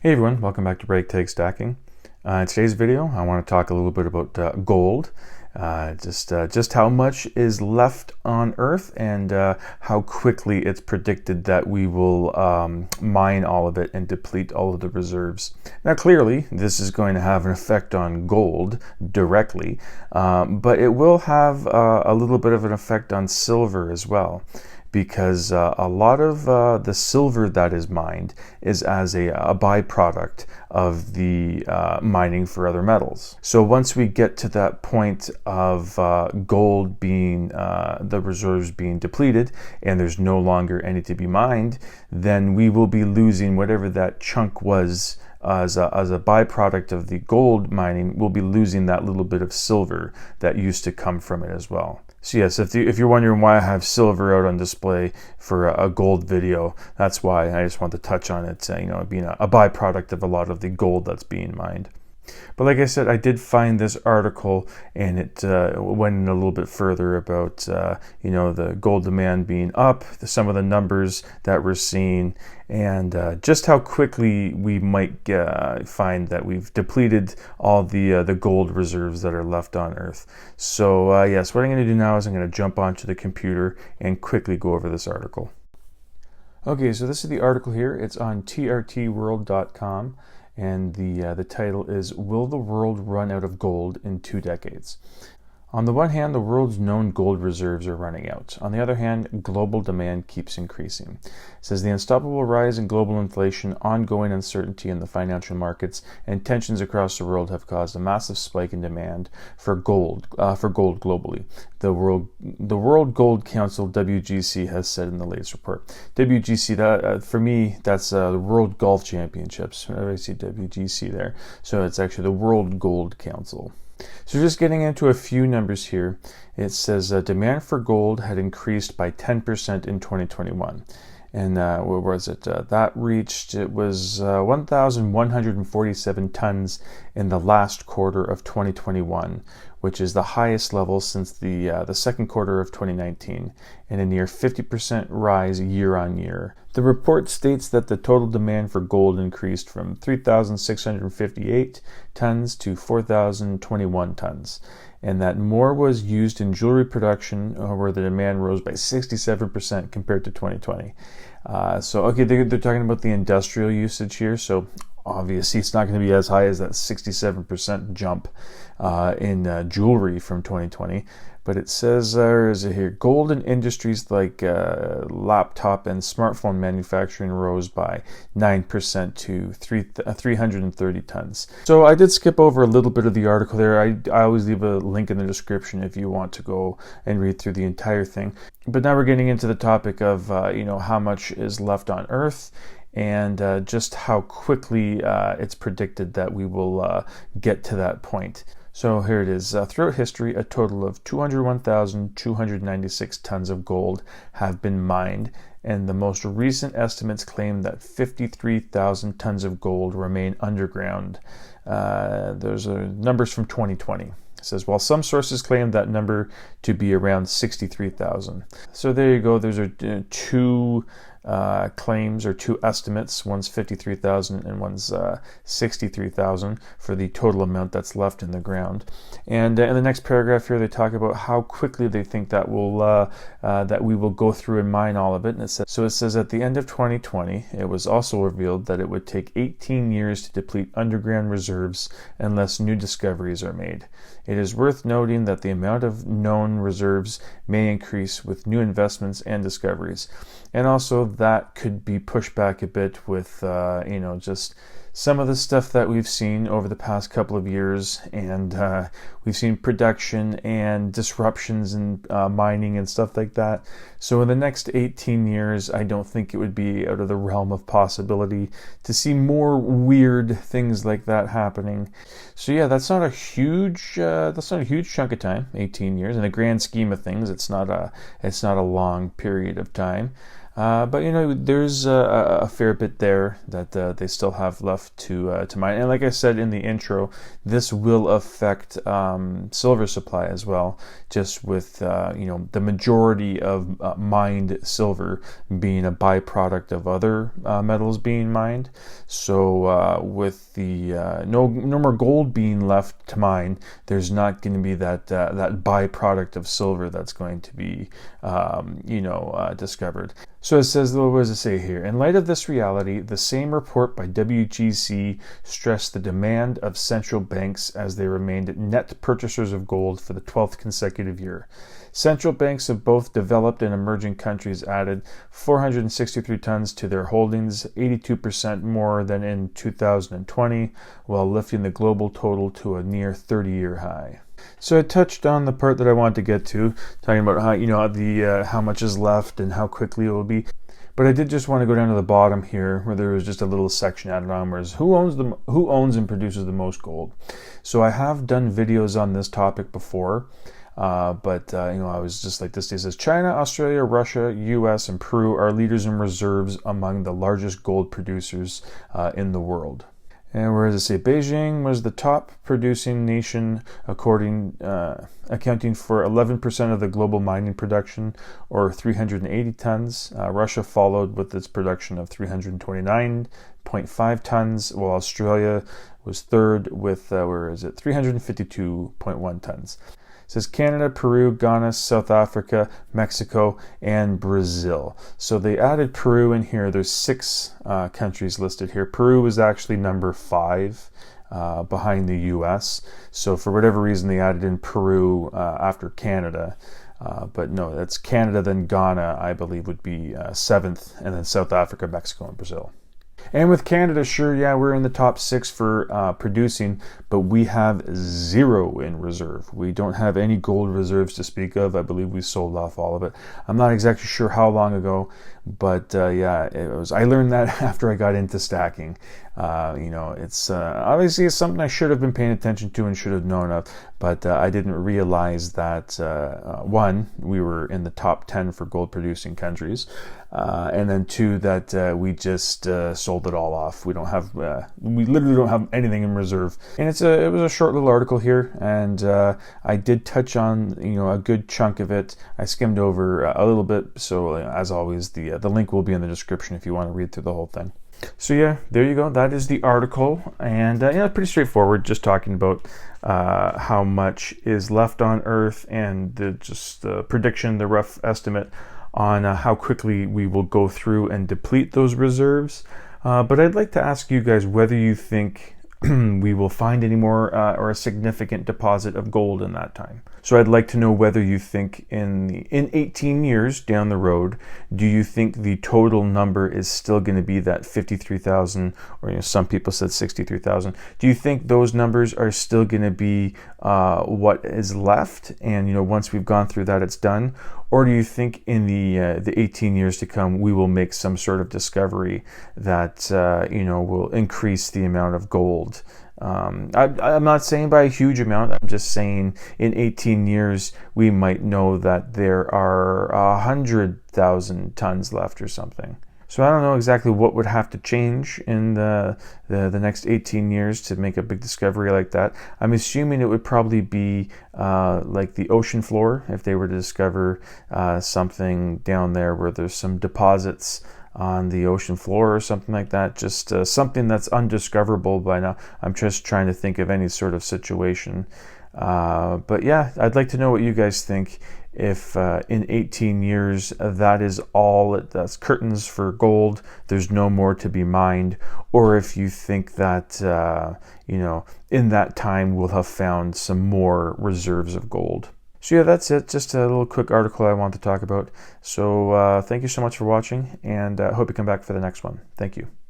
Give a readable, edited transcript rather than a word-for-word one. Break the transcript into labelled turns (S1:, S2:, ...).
S1: Hey everyone, welcome back to Break Tag Stacking. In today's video, I want to talk a little bit about gold, just how much is left on Earth and how quickly it's predicted that we will mine all of it and deplete all of the reserves. Now clearly, this is going to have an effect on gold directly, but it will have a little bit of an effect on silver as well, because a lot of the silver that is mined is as a byproduct of the mining for other metals. So once we get to that point of gold being, the reserves being depleted and there's no longer any to be mined, then we will be losing whatever that chunk was as a byproduct of the gold mining. We'll be losing that little bit of silver that used to come from it as well. So yes, if you're wondering why I have silver out on display for a gold video, that's why. I just want to touch on it, being a byproduct of a lot of the gold that's being mined. But like I said, I did find this article, and it went in a little bit further about the gold demand being up, some of the numbers that we're seeing, and just how quickly we might find that we've depleted all the gold reserves that are left on Earth. So yes, what I'm going to do now is I'm going to jump onto the computer and quickly go over this article. Okay, so this is the article here. It's on trtworld.com. And the title is, Will the World Run Out of Gold in 2 Decades? On the one hand, the world's known gold reserves are running out. On the other hand, global demand keeps increasing. It says the unstoppable rise in global inflation, ongoing uncertainty in the financial markets, and tensions across the world have caused a massive spike in demand for gold globally. The World Gold Council, WGC, has said in the latest report. WGC, that for me, that's the World Golf Championships. I see WGC there. So it's actually the World Gold Council. So just getting into a few numbers here, it says demand for gold had increased by 10% in 2021. And what was it? It was 1,147 tons in the last quarter of 2021, which is the highest level since the second quarter of 2019, and a near 50% rise year on year. The report states that the total demand for gold increased from 3,658 tons to 4,021 tons, and that more was used in jewelry production, where the demand rose by 67% compared to 2020. They're talking about the industrial usage here, so obviously it's not going to be as high as that 67% jump in jewelry from 2020. But it says, gold in industries like laptop and smartphone manufacturing rose by 9% to 330 tons. So I did skip over a little bit of the article there. I always leave a link in the description if you want to go and read through the entire thing. But now we're getting into the topic of, how much is left on Earth, and just how quickly it's predicted that we will get to that point. So here it is. Throughout history, a total of 201,296 tons of gold have been mined, and the most recent estimates claim that 53,000 tons of gold remain underground. Those are numbers from 2020. It says, while some sources claim that number to be around 63,000. So there you go. Those are two claims, or two estimates. One's 53,000 and one's 63,000 for the total amount that's left in the ground. And in the next paragraph here, they talk about how quickly they think that we will go through and mine all of it. And it says at the end of 2020, it was also revealed that it would take 18 years to deplete underground reserves unless new discoveries are made. It is worth noting that the amount of known reserves may increase with new investments and discoveries. And also that could be pushed back a bit with, just some of the stuff that we've seen over the past couple of years, and we've seen production and disruptions in mining and stuff like that. So in the next 18 years, I don't think it would be out of the realm of possibility to see more weird things like that happening. So yeah, that's not a huge chunk of time. 18 years in the grand scheme of things, it's not a long period of time. But there's a fair bit there that they still have left to mine. And like I said in the intro, this will affect silver supply as well, just with the majority of mined silver being a byproduct of other metals being mined. So with the no more gold being left to mine, there's not going to be that byproduct of silver that's going to be discovered. So it says, what does it say here? In light of this reality, the same report by WGC stressed the demand of central banks as they remained net purchasers of gold for the 12th consecutive year. Central banks of both developed and emerging countries added 463 tons to their holdings, 82% more than in 2020, while lifting the global total to a near 30-year high. So I touched on the part that I wanted to get to, talking about how how much is left and how quickly it will be. But I did just want to go down to the bottom here, where there was just a little section added on, where who owns and produces the most gold. So I have done videos on this topic before, but I was just like this. It says China, Australia, Russia, U.S., and Peru are leaders in reserves among the largest gold producers in the world. And where does it say Beijing was the top producing nation, accounting for 11% of the global mining production, or 380 tons. Russia followed with its production of 329.5 tons, while Australia was third with 352.1 tons. It says Canada, Peru, Ghana, South Africa, Mexico, and Brazil. So they added Peru in here. There's 6 countries listed here. Peru is actually number 5 behind the U.S. So for whatever reason, they added in Peru after Canada. But no, that's Canada, then Ghana, I believe, would be 7th, and then South Africa, Mexico, and Brazil. And with Canada, sure, yeah, we're in the top 6 for producing, but we have 0 in reserve. We don't have any gold reserves to speak of. I believe we sold off all of it. I'm not exactly sure how long ago, but I learned that after I got into stacking. It's obviously it's something I should have been paying attention to and should have known of, but I didn't realize that one, we were in the top 10 for gold producing countries, and then 2, that we just sold it all off. We literally don't have anything in reserve. And it was a short little article here, and I did touch on a good chunk of it. I skimmed over a little bit, so as always, the link will be in the description if you want to read through the whole thing. So yeah, there you go. That is the article, and pretty straightforward. Just talking about how much is left on Earth, and the prediction, the rough estimate on how quickly we will go through and deplete those reserves. But I'd like to ask you guys whether you think we will find any more or a significant deposit of gold in that time. So I'd like to know whether you think in 18 years down the road, do you think the total number is still going to be that 53,000, or some people said 63,000? Do you think those numbers are still going to be what is left, and once we've gone through that, it's done? Or do you think in the 18 years to come, we will make some sort of discovery that will increase the amount of gold? I'm not saying by a huge amount. I'm just saying in 18 years we might know that there are 100,000 tons left or something. So I don't know exactly what would have to change in the next 18 years to make a big discovery like that. I'm assuming it would probably be like the ocean floor, if they were to discover something down there where there's some deposits on the ocean floor or something like that. Just something that's undiscoverable by now. I'm just trying to think of any sort of situation. But yeah, I'd like to know what you guys think. If in 18 years that is all, that's curtains for gold, there's no more to be mined, or if you think that in that time we'll have found some more reserves of gold. So yeah, that's it. Just a little quick article I want to talk about. So thank you so much for watching, and I hope you come back for the next one. Thank you.